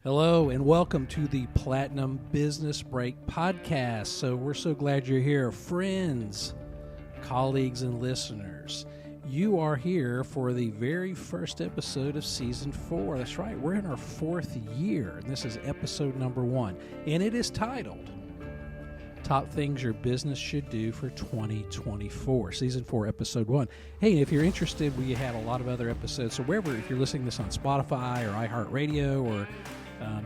Hello and welcome to the Platinum Business Break podcast. So we're so glad you're here, friends, colleagues, and listeners. You are here for the very first episode of Season 4. That's right, we're in our fourth year, and this is episode number 1. And it is titled, Top Things Your Business Should Do for 2024, Season 4, Episode 1. Hey, if you're interested, we have a lot of other episodes. So wherever, if you're listening to this on Spotify or iHeartRadio or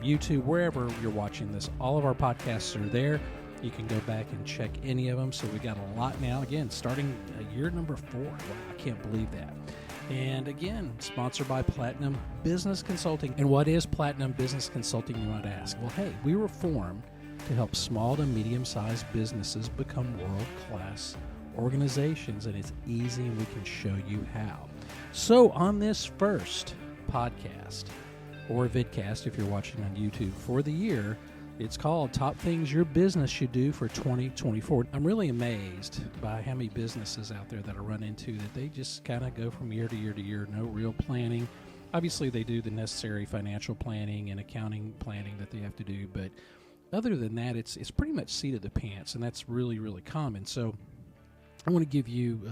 YouTube, wherever you're watching this, all of our podcasts are there. You can go back and check any of them. So we got a lot now. Again, starting year number 4. Wow, I can't believe that. And again, sponsored by Platinum Business Consulting. And what is Platinum Business Consulting, you might ask? Well, hey, we were formed to help small to medium-sized businesses become world-class organizations, and it's easy, and we can show you how. So on this first podcast, or vidcast if you're watching on YouTube, for the year, it's called Top Things Your Business Should Do for 2024. I'm really amazed by how many businesses out there that I run into that they just kind of go from year to year to year, no real planning. Obviously, they do the necessary financial planning and accounting planning that they have to do, but other than that, it's pretty much seat of the pants, and that's really, really common. So I want to give you,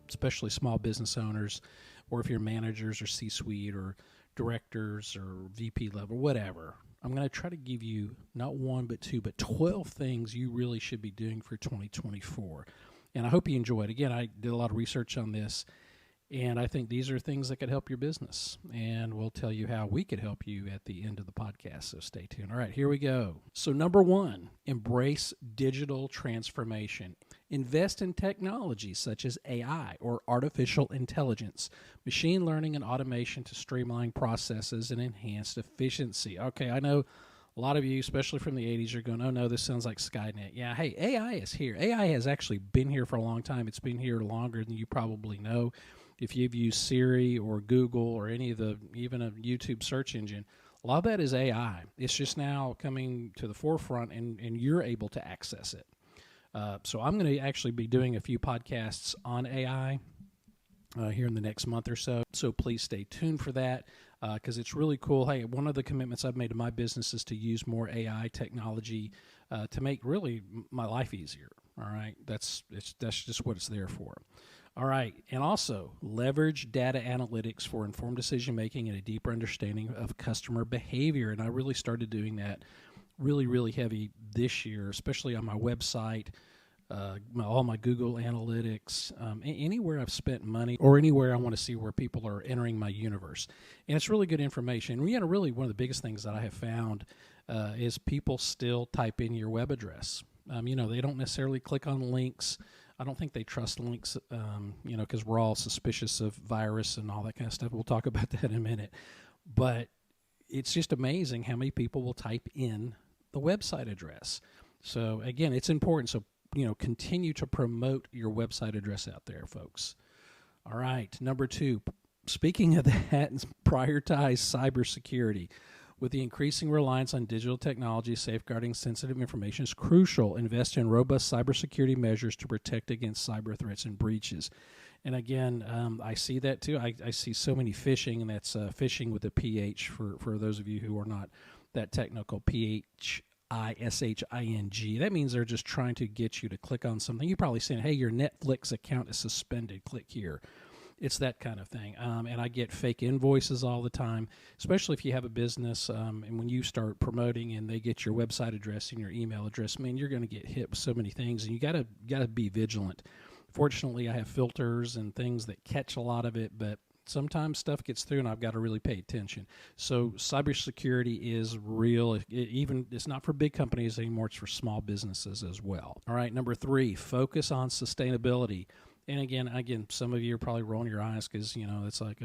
especially small business owners, or if you're managers or C-suite or directors or VP level, whatever, I'm going to try to give you not one but two, but 12 things you really should be doing for 2024. And I hope you enjoy it. Again, I did a lot of research on this, and I think these are things that could help your business. And we'll tell you how we could help you at the end of the podcast, so stay tuned. All right, here we go. So number 1, embrace digital transformation. Invest in technology such as AI or artificial intelligence, machine learning, and automation to streamline processes and enhance efficiency. Okay, I know a lot of you, especially from the 80s, are going, oh no, this sounds like Skynet. Yeah, hey, AI is here. AI has actually been here for a long time. It's been here longer than you probably know. If you've used Siri or Google or any of even a YouTube search engine, a lot of that is AI. It's just now coming to the forefront, and you're able to access it. So I'm going to actually be doing a few podcasts on AI here in the next month or so. So please stay tuned for that because it's really cool. Hey, one of the commitments I've made to my business is to use more AI technology to make really my life easier. All right, that's just what it's there for. All right, and also leverage data analytics for informed decision making and a deeper understanding of customer behavior. And I really started doing that really, really heavy this year, especially on my website, all my Google Analytics, anywhere I've spent money or anywhere I want to see where people are entering my universe. And it's really good information. And really one of the biggest things that I have found is people still type in your web address. They don't necessarily click on links. I don't think they trust links, because we're all suspicious of virus and all that kind of stuff. We'll talk about that in a minute. But it's just amazing how many people will type in the website address. So again, it's important. So, continue to promote your website address out there, folks. All right. Number 2, speaking of that, prioritize cybersecurity. With the increasing reliance on digital technology, safeguarding sensitive information is crucial. Invest in robust cybersecurity measures to protect against cyber threats and breaches. And again, I see that too. I see so many phishing, and that's phishing with a PH for those of you who are not that technical, PHISHING. That means they're just trying to get you to click on something. You're probably saying, hey, your Netflix account is suspended. Click here. It's that kind of thing. And I get fake invoices all the time, especially if you have a business. And when you start promoting and they get your website address and your email address, man, you're going to get hit with so many things, and you got to be vigilant. Fortunately, I have filters and things that catch a lot of it, but sometimes stuff gets through, and I've got to really pay attention. So cybersecurity is real. It's not for big companies anymore. It's for small businesses as well. All right, number 3, focus on sustainability. And again, some of you are probably rolling your eyes because, it's like,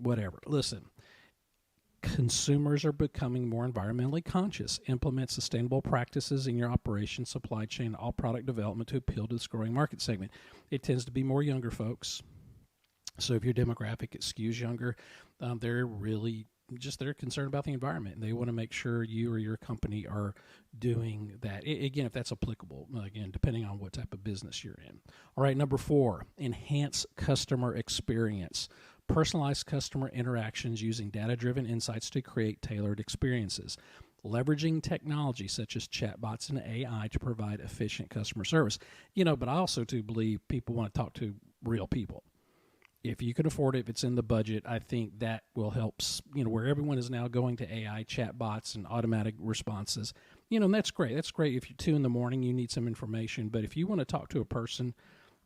whatever. Listen, consumers are becoming more environmentally conscious. Implement sustainable practices in your operation, supply chain, all product development to appeal to this growing market segment. It tends to be more younger folks. So if your demographic skews younger, they're concerned about the environment, and they want to make sure you or your company are doing that. Again, if that's applicable, again, depending on what type of business you're in. All right, number 4, enhance customer experience. personalized customer interactions using data-driven insights to create tailored experiences, leveraging technology such as chatbots and AI to provide efficient customer service. But I also do believe people want to talk to real people. If you can afford it, if it's in the budget, I think that will help, where everyone is now going to AI, chatbots, and automatic responses. And that's great. That's great if you're 2 a.m, you need some information. But if you want to talk to a person,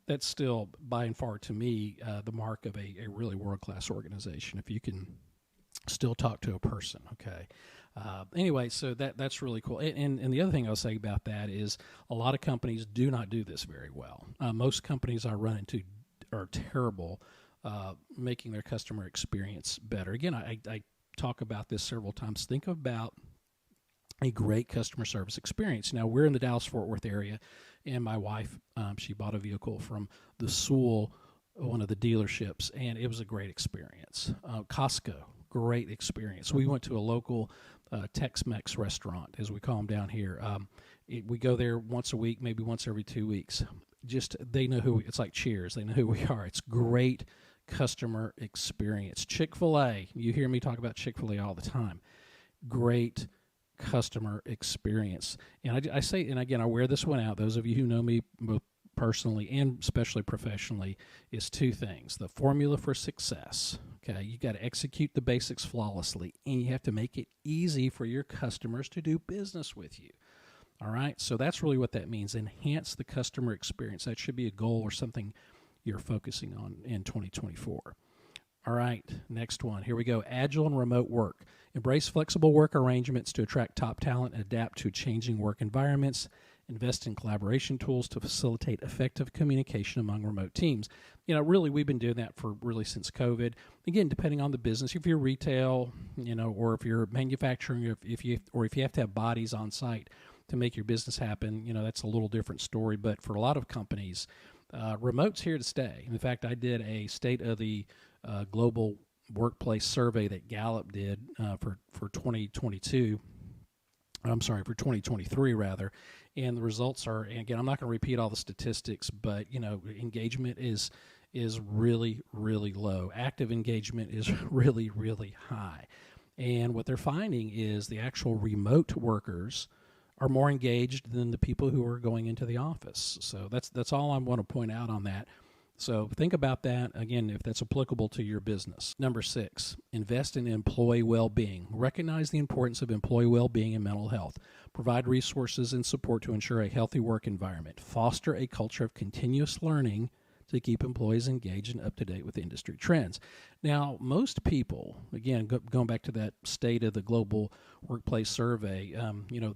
that's still by and far to me the mark of a really world-class organization, if you can still talk to a person, okay? Anyway, so that's really cool. And the other thing I'll say about that is a lot of companies do not do this very well. Most companies I run into are terrible making their customer experience better. Again, I talk about this several times. Think about a great customer service experience. Now, we're in the Dallas-Fort Worth area, and my wife, she bought a vehicle from the Sewell, one of the dealerships, and it was a great experience. Costco, great experience. We went to a local Tex-Mex restaurant, as we call them down here. We go there once a week, maybe once every 2 weeks. They know who it's like Cheers. They know who we are. It's great customer experience. Chick-fil-A, you hear me talk about Chick-fil-A all the time. Great customer experience. And I say, and again, I wear this one out. Those of you who know me both personally and especially professionally, is 2 things. The formula for success. Okay, you got to execute the basics flawlessly, and you have to make it easy for your customers to do business with you. All right, so that's really what that means. Enhance the customer experience. That should be a goal or something you're focusing on in 2024. All right, next one. Here we go. Agile and remote work. Embrace flexible work arrangements to attract top talent and adapt to changing work environments. Invest in collaboration tools to facilitate effective communication among remote teams. Really, we've been doing that for really since COVID. Again, depending on the business, if you're retail, or if you're manufacturing, if you have to have bodies on site to make your business happen, that's a little different story. But for a lot of companies, remote's here to stay. In fact, I did a state of the global workplace survey that Gallup did for 2022. I'm sorry, for 2023 rather, and the results are. And again, I'm not going to repeat all the statistics, but engagement is really, really low. Active engagement is really, really high, and what they're finding is the actual remote workers are more engaged than the people who are going into the office. So that's all I want to point out on that. So think about that, again, if that's applicable to your business. Number 6, invest in employee well-being. Recognize the importance of employee well-being and mental health. Provide resources and support to ensure a healthy work environment. Foster a culture of continuous learning to keep employees engaged and up to date with industry trends. Now, most people, again, going back to that state of the global workplace survey,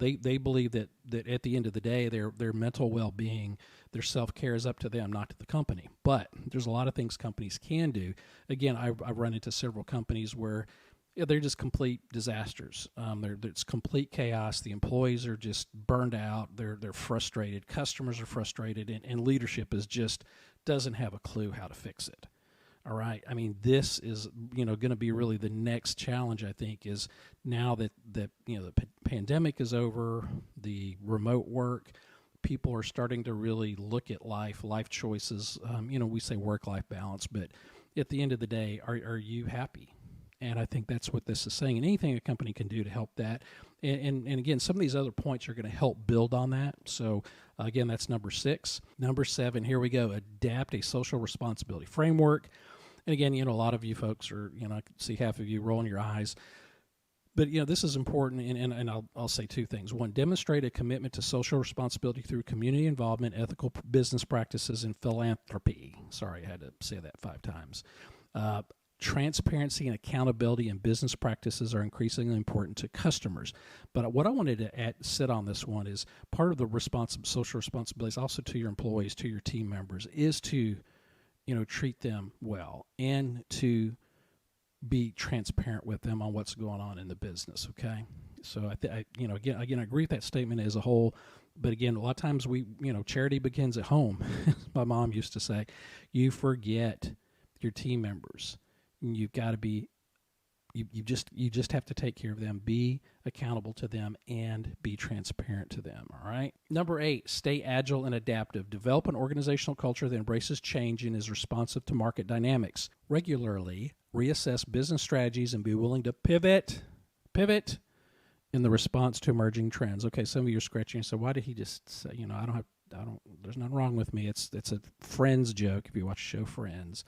they believe that at the end of the day, their mental well-being, their self-care is up to them, not to the company. But there's a lot of things companies can do. Again, I've run into several companies where they're just complete disasters. It's complete chaos. The employees are just burned out. They're frustrated. Customers are frustrated, and leadership doesn't have a clue how to fix it. All right. I mean, this is going to be really the next challenge. I think is now that the pandemic is over, the remote work, people are starting to really look at life choices. We say work-life balance, but at the end of the day, are you happy? And I think that's what this is saying. And anything a company can do to help that. And again, some of these other points are going to help build on that. So, again, that's number 6. Number 7, here we go. Adapt a social responsibility framework. And again, a lot of you folks are, I can see half of you rolling your eyes. But, this is important, and I'll say 2 things. 1, demonstrate a commitment to social responsibility through community involvement, ethical business practices, and philanthropy. Sorry, I had to say that 5 times. Transparency and accountability in business practices are increasingly important to customers. But what I wanted to sit on this one is part of the social responsibilities also to your employees, to your team members, is to, treat them well and to be transparent with them on what's going on in the business. Okay, so again, I agree with that statement as a whole. But again, a lot of times charity begins at home. My mom used to say, you forget your team members. You've got to be, you just have to take care of them, be accountable to them, and be transparent to them, all right? Number 8, stay agile and adaptive. Develop an organizational culture that embraces change and is responsive to market dynamics. Regularly reassess business strategies, and be willing to pivot in the response to emerging trends. Okay, some of you are scratching. So why did he just say, there's nothing wrong with me. It's a Friends joke if you watch the show Friends.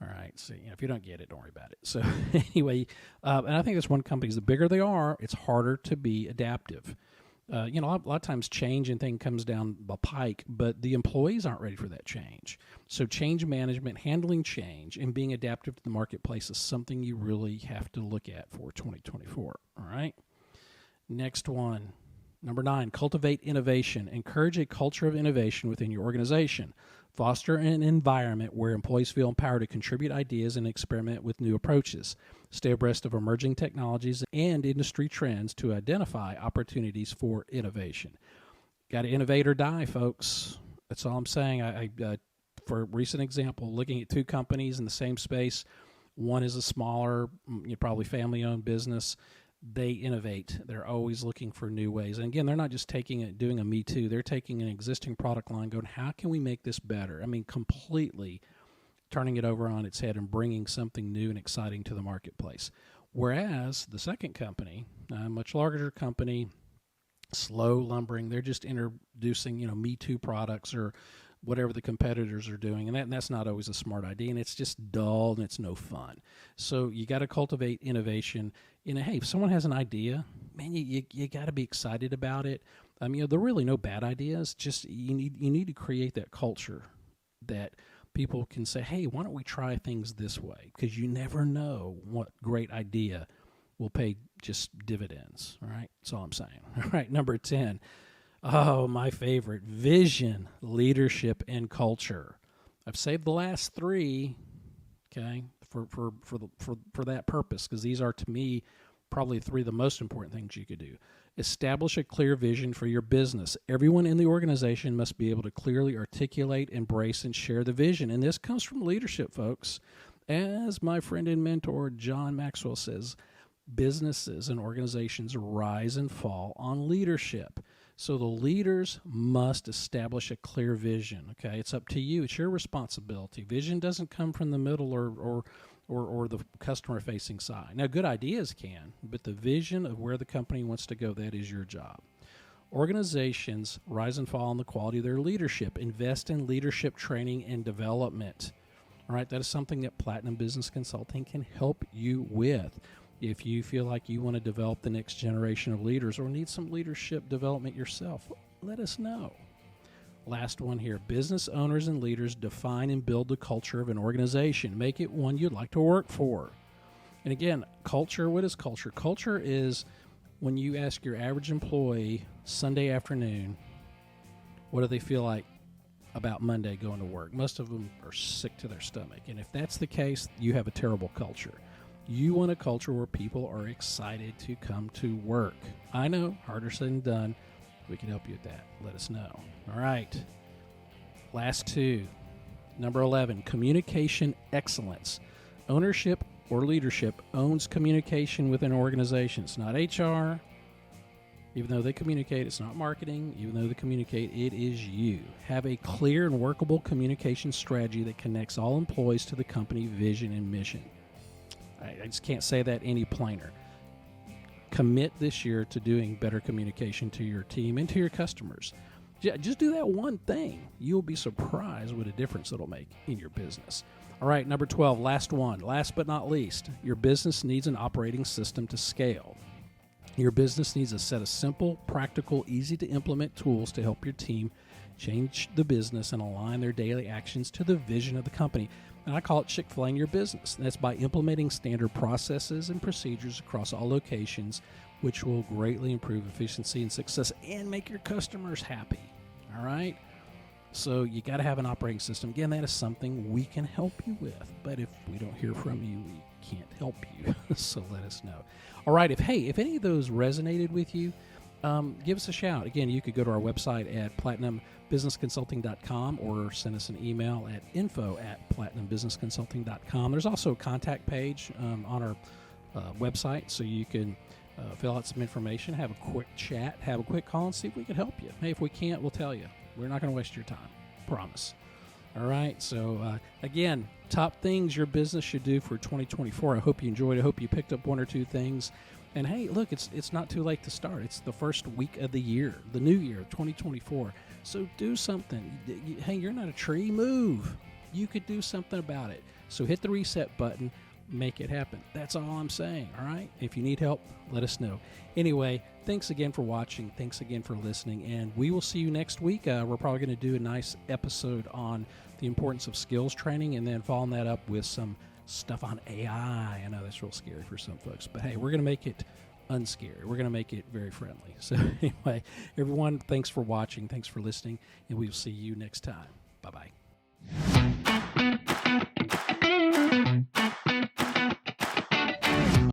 All right, so if you don't get it, don't worry about it. So anyway, and I think that's one companies, the bigger they are, it's harder to be adaptive. A lot of times change and thing comes down the pike, but the employees aren't ready for that change. So change management, handling change, and being adaptive to the marketplace is something you really have to look at for 2024. All right. Next one, number 9, cultivate innovation. Encourage a culture of innovation within your organization. Foster an environment where employees feel empowered to contribute ideas and experiment with new approaches. Stay abreast of emerging technologies and industry trends to identify opportunities for innovation. Got to innovate or die, folks. That's all I'm saying. I for a recent example, looking at 2 companies in the same space, one is a smaller, probably family-owned business. They innovate. They're always looking for new ways. And again, they're not just doing a Me Too. They're taking an existing product line, going, how can we make this better? I mean, completely turning it over on its head and bringing something new and exciting to the marketplace. Whereas the second company, a much larger company, slow lumbering, they're just introducing, Me Too products or whatever the competitors are doing, and that's not always a smart idea, and it's just dull and it's no fun. So you got to cultivate innovation. Hey, if someone has an idea, man, you got to be excited about it. There are really no bad ideas. Just you need to create that culture that people can say, hey, why don't we try things this way? Because you never know what great idea will pay just dividends. All right, that's all I'm saying. All right, number 10. Oh, my favorite, vision, leadership, and culture. I've saved the last 3, okay, for that purpose, because these are, to me, probably 3 of the most important things you could do. Establish a clear vision for your business. Everyone in the organization must be able to clearly articulate, embrace, and share the vision. And this comes from leadership, folks. As my friend and mentor John Maxwell says, businesses and organizations rise and fall on leadership. So the leaders must establish a clear vision, okay? It's up to you. It's your responsibility. Vision doesn't come from the middle or the customer-facing side. Now, good ideas can, but the vision of where the company wants to go, that is your job. Organizations rise and fall on the quality of their leadership. Invest in leadership training and development. All right, that is something that Platinum Business Consulting can help you with. If you feel like you want to develop the next generation of leaders or need some leadership development yourself, let us know. Last one here. Business owners and leaders define and build the culture of an organization. Make it one you'd like to work for. And again, culture, what is culture? Culture is when you ask your average employee Sunday afternoon, what do they feel like about Monday going to work? Most of them are sick to their stomach. And if that's the case, you have a terrible culture. You want a culture where people are excited to come to work. I know, harder said than done. We can help you with that. Let us know. All right. Last 2. Number 11, communication excellence. Ownership or leadership owns communication within organizations. It's not HR. Even though they communicate, it's not marketing. Even though they communicate, it is you. Have a clear and workable communication strategy that connects all employees to the company vision and mission. I just can't say that any plainer. Commit this year to doing better communication to your team and to your customers. Just do that one thing. You'll be surprised what a difference it'll make in your business. All right, number 12, last one. Last but not least, your business needs an operating system to scale. Your business needs a set of simple, practical, easy-to-implement tools to help your team change the business and align their daily actions to the vision of the company. And I call it Chick-fil-A your business. And that's by implementing standard processes and procedures across all locations, which will greatly improve efficiency and success and make your customers happy. All right? So you got to have an operating system. Again, that is something we can help you with. But if we don't hear from you, we can't help you. So let us know. All right. If any of those resonated with you, give us a shout. Again, you could go to our website at platinumbusinessconsulting.com or send us an email at info@platinumbusinessconsulting.com. There's also a contact page on our website, so you can fill out some information, have a quick chat, have a quick call, and see if we can help you. Hey, if we can't, we'll tell you. We're not going to waste your time. Promise. All right. So, again, top things your business should do for 2024. I hope you enjoyed it. I hope you picked up one or two things. And hey, look, it's not too late to start. It's the first week of the year, the new year, 2024. So do something. Hey, you're not a tree. Move. You could do something about it. So hit the reset button. Make it happen. That's all I'm saying. All right. If you need help, let us know. Anyway, thanks again for watching. Thanks again for listening. And we will see you next week. We're probably going to do a nice episode on the importance of skills training and then following that up with some stuff on AI. I know that's real scary for some folks, but hey, we're going to make it unscary. We're going to make it very friendly. So anyway, everyone, thanks for watching. Thanks for listening. And we will see you next time. Bye-bye.